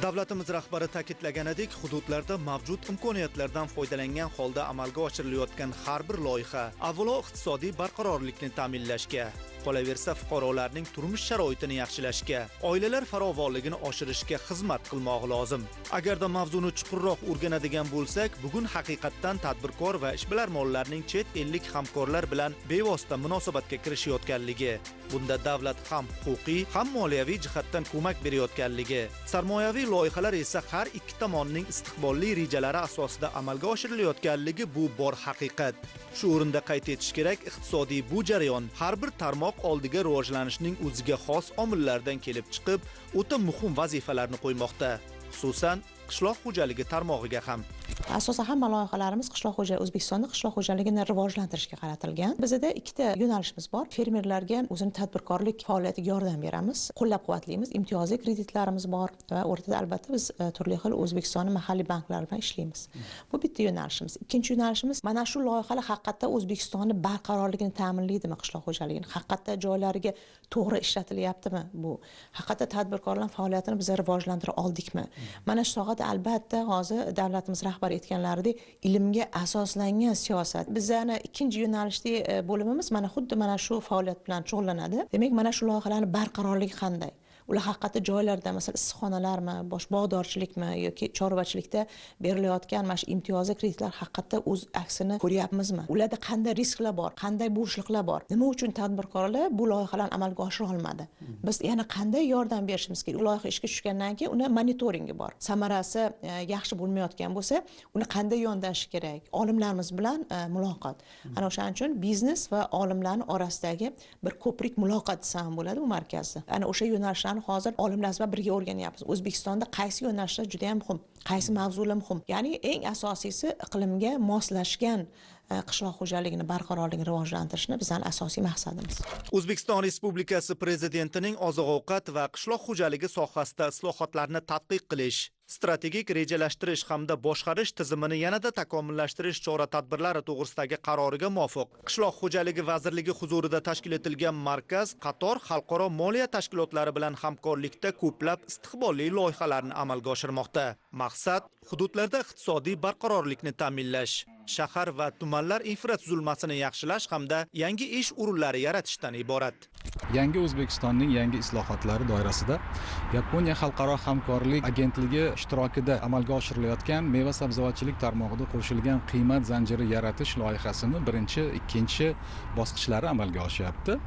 Davlatimiz rahbari ta'kidlaganidek, hududlarda mavjud imkoniyatlardan foydalangan holda amalga oshirilayotgan har bir loyiha avvalo iqtisodiy barqarorlikni ta'minlashga, qolaversa fuqarolarning turmush sharoitini yaxshilashga, oilalar farovonligini oshirishga xizmat qilmog'i lozim. Agarda mavzuni chuqurroq o'rganadigan bo'lsak, bugun haqiqatdan tadbirkor va ishbilarmonlarning chet ellik hamkorlar bilan bevosita munosabatga kirishayotganligi, bunda davlat ham huquqiy, ham moliyaviy jihatdan ko'mak berayotganligi, sarmoyaviy loyihalar esa har ikki tomonning istiqbolli rejalari asosida amalga oshirilayotganligi bu bor haqiqat. Shu o'rinda qayd etish kerak, iqtisodiy bu jarayon har bir tarmoq oldiga rivojlanishning o'ziga xos omillardan kelib chiqib, o'ta muhim vazifalarni qo'ymoqda, xususan qishloq xo'jaligi tarmog'iga ham. Asosan hamma loyihalarimiz O'zbekistonda qishloq xo'jaligini rivojlantirishga qaratilgan. Bizda ikkita yo'nalishimiz bor. Fermerlarga o'zini tadbirkorlik faoliyatiga yordam beramiz, qo'llab-quvvatlaymiz. Imtiyozli kreditlarimiz bor va o'rtada albatta biz turli xil O'zbekistonning mahalliy banklari bilan ishlaymiz. Bu bitta yo'nalishimiz. Ikkinchi yo'nalishimiz mana shu loyihalar haqiqatda O'zbekistonning barqarorligini ta'minlaydimi, qishloq xo'jaligini haqiqatda joylariga to'g'ri ishlatilyaptimi bu? Haqiqatda tadbirkorlar faoliyatini biz rivojlantira oldikmi? Mana shu sohada albatta hozir davlatimiz rahbari aytganlaridek ilmga asoslangan siyosat. Bizning ikkinchi yo'nalishdagi bo'limimiz mana xuddi mana shu faoliyat bilan shug'ullanadi. Demak, mana shu loyihalarning barqarorligi qanday? Ular haqiqatda joylarda, masalan, issiqxonalarmi, bosh bog'dorchilikmi yoki chorvachilikda berilayotgan mana shu imtiyozli kreditlar haqiqatda o'z aksini ko'ryapmizmi? Ularda qanday risklar bor, qanday bo'shliqlar bor? Nima uchun tadbirkorlar bu loyihalarni amalga oshira olmadi? Biz yana qanday yordam berishimiz kerak? Loyiha ishga tushgandan keyin uni monitoringi bor. Samarasi yaxshi bo'lmayotgan bo'lsa, uni qanday yondashish kerak? Olimlarimiz bilan muloqot. Ana o'shaning uchun biznes va olimlarning orasidagi bir ko'prik muloqot desam bo'ladi bu markazni. Ana o'sha yo'nalishlar hozir olimlar bilan birga o'rganyapmiz. O'zbekistonda qaysi yo'nalishlar juda ham muhim, qaysi mavzular muhim. Ya'ni eng asosiysi iqlimga moslashgan qishloq xo'jaligini barqarorligini rivojlantirishni bizning asosiy maqsadimiz. O'zbekiston Respublikasi Prezidentining oziq-ovqat va qishloq xo'jaligi sohasida islohotlarni tadqiq qilish, strategik rejalashtirish hamda boshqarish tizimini yanada takomillashtirish chora-tadbirlari to'g'risidagi qaroriga muvofiq Qishloq xo'jaligi vazirligi huzurida tashkil etilgan markaz qator xalqaro moliya tashkilotlari bilan hamkorlikda ko'plab istiqbolli loyihalarni amalga oshirmoqda. Maqsad hududlarda iqtisodiy barqarorlikni ta'minlash, shahar va tumanlar infratuzilmasini yaxshilash hamda yangi ish o'rinlari yaratishdan iborat. Yangi O'zbekistonning yangi islohotlari doirasida Yaponiya xalqaro hamkorlik agentligi ishtirokida amalga oshirilayotgan meva-sabzavotchilik tarmog'ida qo'shilgan qiymat zanjiri yaratish loyihasini birinchi, ikkinchi bosqichlari amalga oshyapti.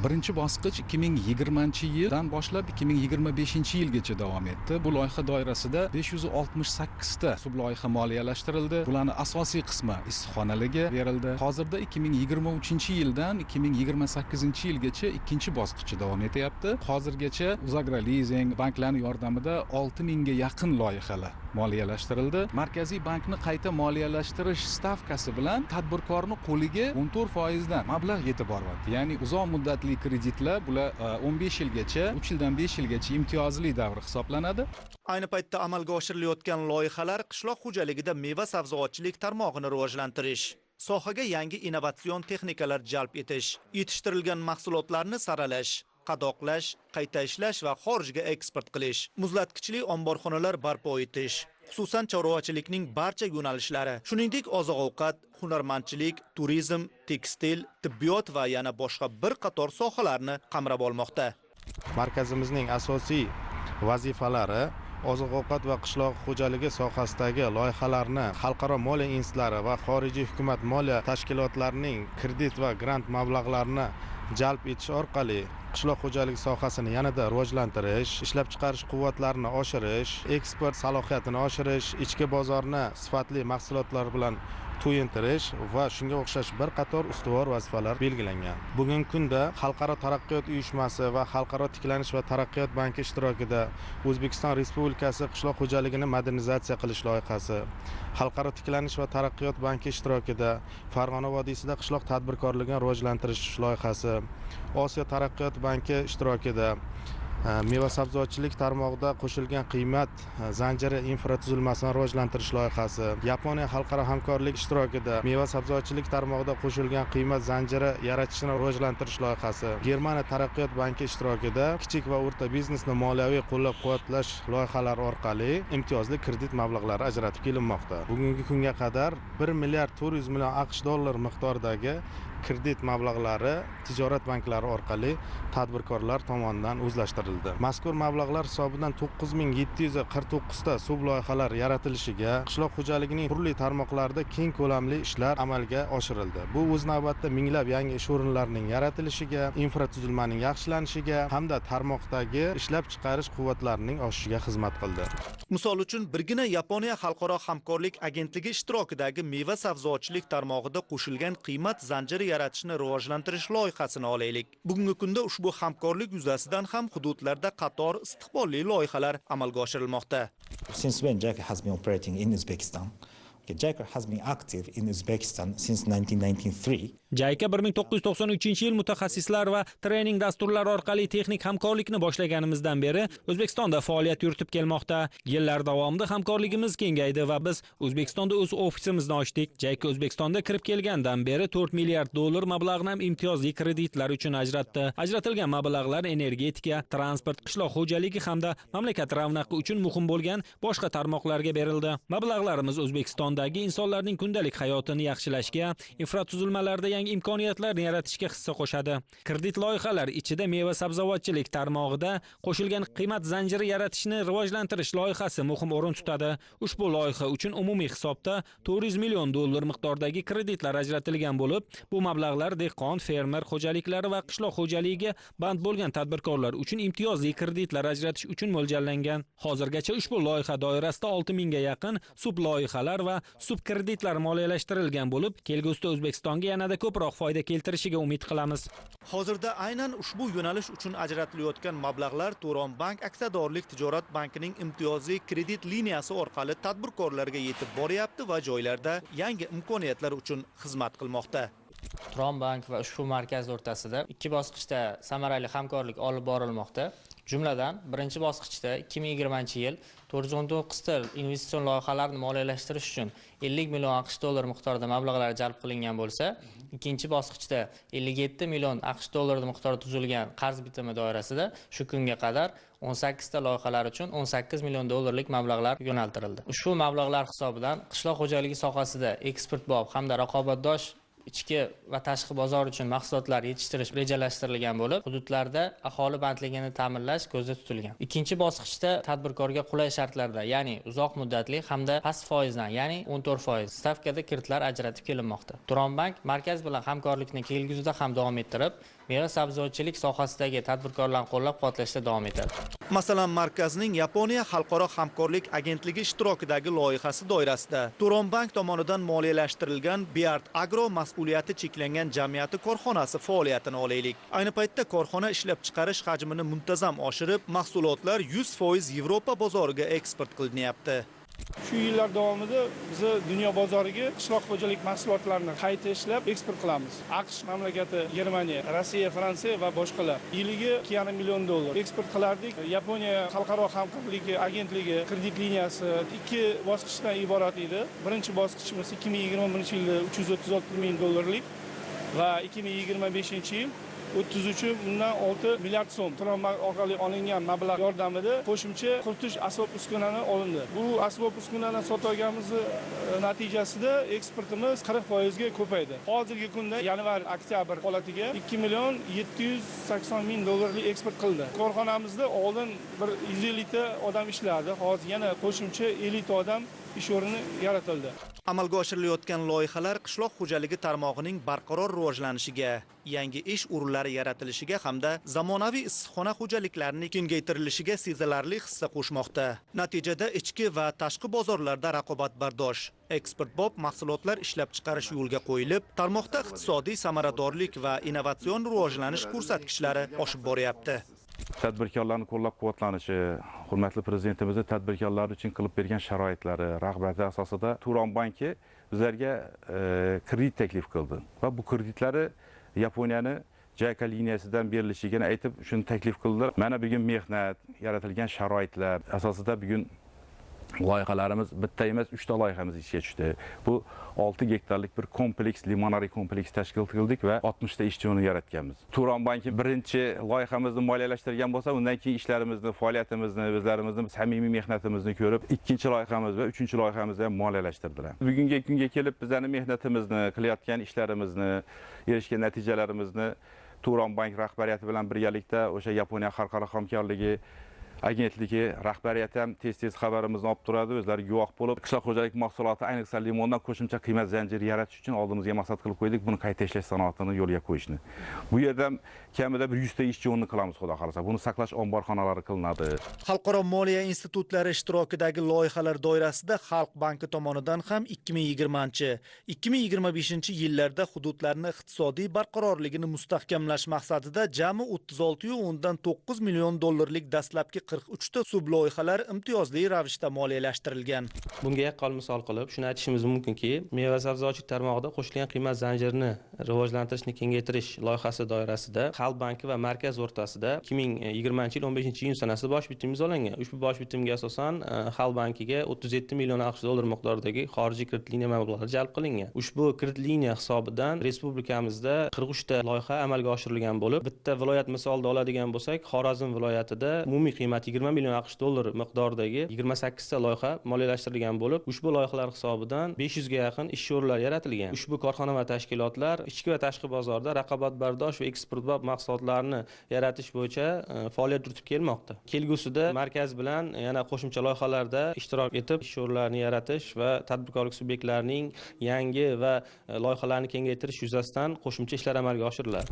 Birinchi bosqich 2020-yildan boshlab 2025-yilgacha davom etdi. Bu loyiha doirasida 568 ta subloyiha moliyalashtirildi. Bularning asosiy qismi issiqxonalarga berildi. Hozirda 2023-yildan 2028-yilgacha ikkinchi bosqichi davom etyapti. Hozirgacha Uzagrolizing banklarning yordamida 6000 ga yaqin loyihalar moliyalashtirildi. Markaziy bankni qayta moliyalashtirish stavkasi bilan tadbirkorning qo'liga 14% dan mablag' yetib boryapti. Ya'ni uzoq muddatli kreditlar bular 15 yilgacha, 3 yildan 5 yilgacha imtiyozli davr hisoblanadi. Ayni paytda amalga oshirilayotgan loyihalar qishloq xo'jaligida meva-sabzavotchilik tarmog'ini rivojlantirish, sohaga yangi innovatsion texnikalar jalb etish, yetishtirilgan mahsulotlarni saralash, qadoqlash, qayta ishlash va xorijga eksport qilish, muzlatkichli omborxonalar barpo etish, xususan chorvachilikning barcha yo'nalishlari, shuningdek oziq-ovqat, hunarmandchilik, turizm, tekstil, tibbiyot va yana boshqa bir qator sohalarni qamrab olmoqda. Markazimizning asosiy vazifalari oziq-ovqat va qishloq xo'jaligi sohasidagi loyihalarni xalqaro moliya institutlari va xorijiy hukumat moliya tashkilotlarining kredit va grant mablag'larini jalb etish orqali qishloq xo'jaligi sohasini yanada rivojlantirish, ishlab chiqarish quvvatlarini oshirish, eksport salohiyatini oshirish, ichki bozorni sifatli mahsulotlar bilan to'yintirish va shunga o'xshash bir qator ustuvor vazifalar belgilangan. Bugungi kunda Xalqaro taraqqiyot uyushmasi va Xalqaro tiklanish va taraqqiyot banki ishtirokida O'zbekiston Respublikasi qishloq xo'jaligini modernizatsiya qilish loyihasi, Xalqaro tiklanish va taraqqiyot banki ishtirokida Farg'ona vodiysida qishloq tadbirkorligini rivojlantirish loyihasi, Osiyo taraqqiyot banki ishtirokida meva sabzavotchilik tarmog'ida qo'shilgan qiymat zanjiri infratuzilmasini rivojlantirish loyihasi, Yaponiya xalqaro hamkorlik ishtirokida meva sabzavotchilik tarmog'ida qo'shilgan qiymat zanjiri yaratishni rivojlantirish loyihasi, Germaniya taraqqiyot banki ishtirokida kichik va o'rta biznesni moliyaviy qo'llab-quvvatlash loyihalari orqali imtiyozli kredit mablag'lari ajratib kelinmoqda. Bugungi kunga qadar 1 milliard 400 million AQSh dollari miqdoridagi kredit mablag'lari tijorat banklari orqali tadbirkorlar tomonidan o'zlashtirildi. Mazkur mablag'lar hisobidan 9749 ta sub loyihalar yaratilishiga, qishloq xo'jaligining turli tarmoqlarida keng ko'lamli ishlar amalga oshirildi. Bu o'z navbatida minglab yangi ish o'rinlarining yaratilishiga, infratuzilmaning yaxshilanishiga hamda tarmoqdagi ishlab chiqarish quvvatlarining oshishiga xizmat qildi. Misol uchun, birgina Yaponiya xalqaro hamkorlik agentligi ishtirokidagi meva sabzavotchilik tarmog'ida qo'shilgan qiymat zanjiri yaratishni rivojlantirish loyihasini olaylik. Bugungi kunda ushbu hamkorlik yuzasidan ham hududlarda qator istiqbolli loyihalar amalga oshirilmoqda. Since when JICA has been operating in Uzbekistan? JICA has been active in Uzbekistan since 1993. JICA 1993-yil mutaxassislar va trening dasturlari orqali texnik hamkorlikni boshlaganimizdan beri O'zbekistonda faoliyat yuritib kelmoqda. Yillar davomida hamkorligimiz kengaydi va biz O'zbekistonda o'z ofisimizni ochdik. JICA O'zbekistonda kirib kelgandan beri 4 milliard dollar mablag'ni imtiyozli kreditlar uchun ajratdi. Ajratilgan mablag'lar energetika, transport, qishloq xo'jaligi hamda mamlakat ravnaqi uchun muhim bo'lgan boshqa tarmoqlarga berildi. Mablag'larimiz O'zbekistondagi insonlarning kundalik hayotini yaxshilashga, infratuzilmalarda yangi imkoniyatlarni yaratishga hissa qo'shadi. Kredit loyihalari ichida meva sabzavotchilik tarmog'ida qo'shilgan qiymat zanjiri yaratishni rivojlantirish loyihasi muhim o'rin tutadi. Ushbu loyiha uchun umumiy hisobda 400 million dollar miqdordagi kreditlar ajratilgan bo'lib, bu mablag'lar dehqon, fermer xo'jaliklari va qishloq xo'jaligiga band bo'lgan tadbirkorlar uchun imtiyozli kreditlar ajratish uchun mo'ljallangan. Hozirgacha ushbu loyiha doirasida 6000 ga yaqin sub loyihalar va sub kreditlar moliyalashtirilgan bo'lib, kelgusida O'zbekistonga yanada ko'proq foyda keltirishiga umid qilamiz. Hozirda aynan ushbu yo'nalish uchun ajratilayotgan mablag'lar Turon Bank aksiyadorlik tijorat bankining imtiyozli kredit liniyasi orqali tadbirkorlarga yetib boryapti va joylarda yangi imkoniyatlar uchun xizmat qilmoqda. Turon Bank va ushbu markaz o'rtasida ikki bosqichda samarali hamkorlik olib borilmoqda. Jumladan, birinchi bosqichda 2020-yil 419 ta investitsion loyihalarni moliyalashtirish uchun 50 million AQSh dollar miqdorida mablag'lar jalb qilingan bo'lsa, ikkinchi bosqichda 57 million AQSh dollar miqdorida tuzilgan qarz bitimi doirasida shu kunga qadar 18 ta loyihalar uchun 18 million dollarlik mablag'lar yo'naltirildi. Ushbu mablag'lar hisobidan qishloq xo'jaligi sohasida eksportbop hamda raqobatdosh ichki va tashqi bozor uchun mahsulotlar yetishtirish rejalashtirilgan bo'lib, hududlarda aholi bandligini ta'minlash ko'zda tutilgan. Ikkinchi bosqichda tadbirkorga qulay shartlarda, ya'ni uzoq muddatli hamda past foizdan, ya'ni 14% stavkada kreditlar ajratib kelinmoqda. Turon Bank markaz bilan hamkorlikni kelgusida ham davom ettirib, meva sabzavotchilik sohasidagi tadbirkorlarni qo'llab-quvvatlashda davom etadi. Masalan, markazning Yaponiya xalqaro hamkorlik agentligi ishtirokidagi loyihasi doirasida Turon Bank tomonidan moliyalashtirilgan Biart Agro mas'uliyati cheklangan jamiyati korxonasi faoliyatini olaylik. Ayni paytda korxona ishlab chiqarish hajmini muntazam oshirib, mahsulotlar 100% Yevropa bozoriga eksport qilinyapti. Shu yillar davomida biz dunyo bozoriga qishloq xo'jalik mahsulotlarini qayta ishlab eksport qilamiz. AQSh mamlakati, Germaniya, Rossiya, Fransiya va boshqalar. Yiliga 2,5 million dollar eksport qilardik. Yaponiya xalqaro hamkorlik agentligi kredit liniyasi ikki bosqichdan iborat edi. Birinchi bosqichimiz 2021-yilda 336 ming dollarlik va 2025-yil 33,6 milliard so'm Turon Bank orqali olingan mablag' yordamida qo'shimcha quritish asbob uskunani olindi. Bu asbob uskunani sotganimiz natijasida eksportimiz 40% ga ko'paydi. Hozirgi kunda yanvar-oktyabr holatiga 2 million 780 ming dollarlik eksport qildi. Korxonamizda oldin bir 150 ta odam ishlardi. Hozir yana qo'shimcha 50 ta odam ish o'rni yaratildi. Amalga oshirilayotgan loyihalar qishloq xo'jaligi tarmog'ining barqaror rivojlanishiga, yangi ish o'rinlari yaratilishiga hamda zamonaviy issiqxona xo'jaliklarining kengaytirilishiga sezilarli hissa qo'shmoqda. Natijada ichki va tashqi bozorlarda raqobatbardosh, eksportbop mahsulotlar ishlab chiqarish yo'lga qo'yilib, tarmoqda iqtisodiy samaradorlik va innovatsion rivojlanish ko'rsatkichlari oshib boryapti. Tadbirkorlarning qo'llab-quvvatlanishi, hurmatli prezidentimizning tadbirkorlar uchun qilib bergan sharoitlari, rag'bati asosida Turon banki bizlarga kredit taklif qildi va bu kreditlari Yaponiyani JK liniyasidan berilishiga aytib, shuni taklif qildilar. Mana bugun mehnat, yaratilgan sharoitlar asosida bugun loyihalarimiz bitta emas, 3 ta loyihamiz ishga tushdi. Bu 6 gektarlik bir kompleks, limonariy kompleks tashkil qildik va 60 ta ishchi o'rni yaratganmiz. Turon banki birinchi loyihamizni moliyalashtirgan bo'lsa, undan keyin ishlarimizni, faoliyatimizni, o'zlarimizni, samimiy mehnatimizni ko'rib, ikkinchi loyihamiz va uchinchi loyihamizni ham moliyalashtirdilar. Bugungi kunga kelib bizning mehnatimizni, qilayotgan ishlarimizni, erishgan natijalarimizni Turon bank rahbariyati bilan birgalikda o'sha Yaponiya xalqaro hamkorligi agentligi rahbariyati ham tez xabarimizni olib turadi, o'zlari guvoh bo'lib, qishloq xo'jalik mahsuloti, ayniqsa limondan qo'shimcha qiymat zanjiri yaratish uchun oldimizga maqsad qilib qo'ydik, buni qayta ishlash sanoatini yo'lga qo'yishni. Bu yerda kamida bir 100 ta ishchi o'rni qilamiz, xudo xolasa. Buni saqlash omborxonalari qilinadi. Xalqaro moliya institutlari ishtirokidagi loyihalar doirasida Xalq banki tomonidan ham 2020-2025-yillarda hududlarning iqtisodiy barqarorligini mustahkamlash maqsadida jami 36,9 million dollarlik dastlabki 43 ta subloyihalar imtiyozli ravishda moliyalashtirilgan. Bunga yaqqol misol qilib, shuni aytishimiz mumkinki, meva-sabzavotchilik tarmog'ida qo'shilgan qiymat zanjirini rivojlantirishni kengaytirish loyihasi doirasida Xalq banki va markaz o'rtasida 2020-yil 15-iyun sanasida bosh bitim imzolangan. Ushbu bosh bitimga asosan Xalq bankiga 37 million AQSh dollar miqdoridagi xorijiy kredit liniya mablag'lari jalb qilingan. Ushbu kredit liniya hisobidan respublikamizda 43 ta loyiha amalga oshirilgan bo'lib, bitta viloyat misolida oladigan bo'lsak, Xorazm viloyatida umumiy qiymati 20 million AQSh dollar miqdoridagi 28 ta loyiha moliyalashtirilgan bo'lib, ushbu loyihalar hisobidan 500 ga yaqin ish o'rinlari yaratilgan. Ushbu korxona va tashkilotlar ichki va tashqi bozorda raqobatbardosh va eksportbop mahsulotlarni yaratish bo'yicha faoliyat yuritib kelmoqda. Kelgusida markaz bilan yana qo'shimcha loyihalarda ishtirok etib, ish o'rinlarini yaratish va tadbirkorlik subyektlarining yangi va loyihalarni kengaytirish yuzasidan qo'shimcha ishlar amalga oshiriladi.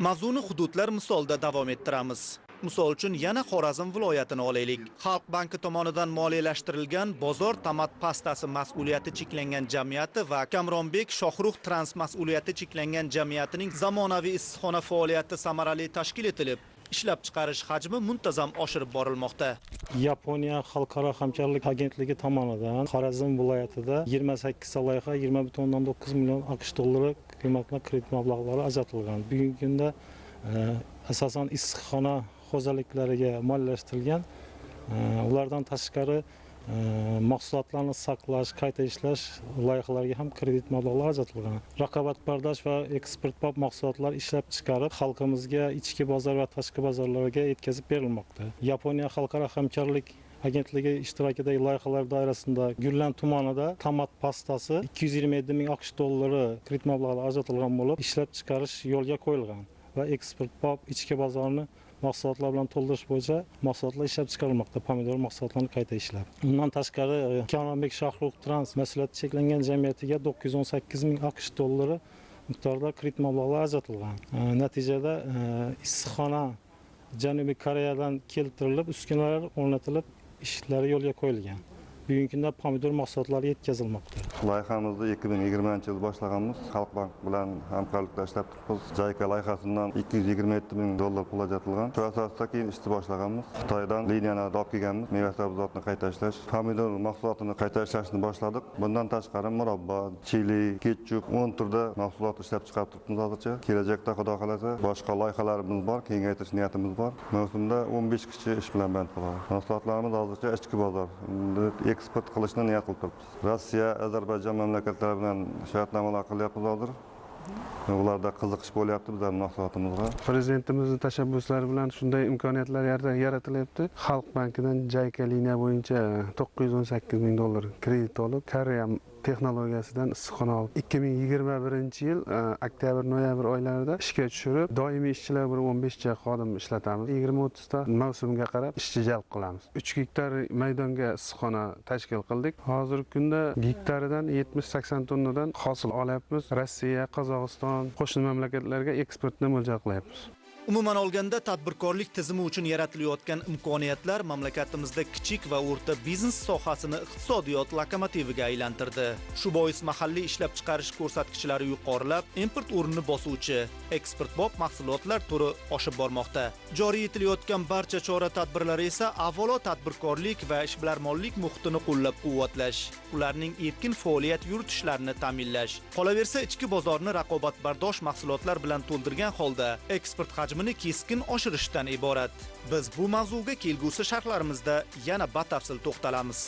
Mavzuni hududlar misolida davom ettiramiz. Misol uchun yana Xorazm viloyatini olaylik. Xalq banki tomonidan moliyalashtirilgan Bozor tomat pastasi mas'uliyati cheklangan jamiyati va Kamronbek Shohruh Trans mas'uliyati cheklangan jamiyatining zamonaviy issiqxona faoliyati samarali tashkil etilib, ishlab chiqarish hajmi muntazam oshirib borilmoqda. Yaponiya xalqaro hamkorlik agentligi tomonidan Xorazm viloyatida 28 ta loyiha 20,9 million AQSh dollari qiymatli kredit mablag'lari ajratilgan. Bugungi kunda asosan issiqxona xo'jaliklariga moliyalashtirilgan. Ulardan tashqari mahsulotlarni saqlash, qayta ishlash loyihalariga ham kredit mablag'lari ajratilgan. Raqobatbardosh va eksportbop mahsulotlar ishlab chiqarib, xalqimizga ichki bozor va tashqi bozorlarga yetkazib berilmoqda. Yaponiya xalqaro hamkorlik agentligi ishtirokidagi loyihalar doirasida Gullan tumanida tomat pastasi 227 ming AQSh dollari kredit mablag'lari ajratilgan bo'lib, ishlab chiqarish yo'lga qo'yilgan va eksportbop ichki bozorni mahsulotlar bilan to'ldirish bo'yicha mahsulotlar ishlab chiqarilmoqda, pomidor mahsulotlarini qayta ishlab. Undan tashqari Kamronbek Shohruh Trans mas'uliyati cheklangan jamiyatiga 918 ming AQSh dollari miqdorida kredit mablag'lari ajratilgan. Natijada issiqxona Janubiy Koreyadan keltirilib, uskunalar o'rnatilib, ishlari yo'lga qo'yilgan. Bugungi kunda pomidor mahsulotlari yetkazilmoqda. Loyihamizni 2020-yil boshlaganmiz. Xalq bank bilan hamkorlikda ishlab turibmiz. JK loyihasidan 227 ming dollar pul ajratilgan. Shu asosda keyin ishni boshlaganmiz. Xitoydan liniyani olib kelganmiz. Meva-sabzavotni qayta ishlash, pomidor mahsulotini qayta ishlashni boshladik. Bundan tashqari murabbo, chili, ketchup, 10 turda mahsulot ishlab chiqarib turibmiz hozircha. Kelajakda xudo xolasa boshqa loyihalarimiz bor, kengaytirish niyatimiz bor. Mavsumda 15 kishi ish bilan band bo'ladi. Mahsulotlarimiz hozircha ichki bozor eksport qilishni niyat qilib turibmiz. Rossiya, Ozarbayjon mamlakatlari bilan shartnomalar qilyapmiz hozir. Ularda qiziqish bo'lyapti bizning mahsulotimizga. Prezidentimizning tashabbuslari bilan shunday imkoniyatlar yaratilibdi. Xalq bankidan JK liniya bo'yicha 918 ming dollar kredit olib, Koreya texnologiyasidan issiqxona olib 2021-yil oktyabr-noyabr oylarida ishga tushirib, doimiy ishchilar bir 15 ta xodim ishlatamiz. 20-30 ta mavsumga qarab ishchi jalb qilamiz. 3 gektar maydonga issiqxona tashkil qildik. Hozirgi kunda gektaridan 70-80 tonnadan hosil olyapmiz. Rossiya, Qozog'iston, qo'shni mamlakatlarga eksportni mo'ljal qilyapmiz. Umuman olganda, tadbirkorlik tizimi uchun yaratilayotgan imkoniyatlar mamlakatimizda kichik va o'rta biznes sohasini iqtisodiyot lokomotiviga aylantirdi. Shu bois mahalliy ishlab chiqarish ko'rsatkichlari yuqorilab, import o'rnini bosuvchi eksportbop mahsulotlar turi oshib bormoqda. Joriy etilayotgan barcha chora-tadbirlar esa avvalo tadbirkorlik va ishbilarmonlik muhitini qo'llab-quvvatlash, ularning erkin faoliyat yuritishlarini ta'minlash. Qolaversa, ichki bozorni raqobatbardosh mahsulotlar bilan to'ldirgan holda eksport hajmini keskin oshirishdan iborat. Biz bu mavzuga kelgusi sharhlarimizda yana batafsil to'xtalamiz.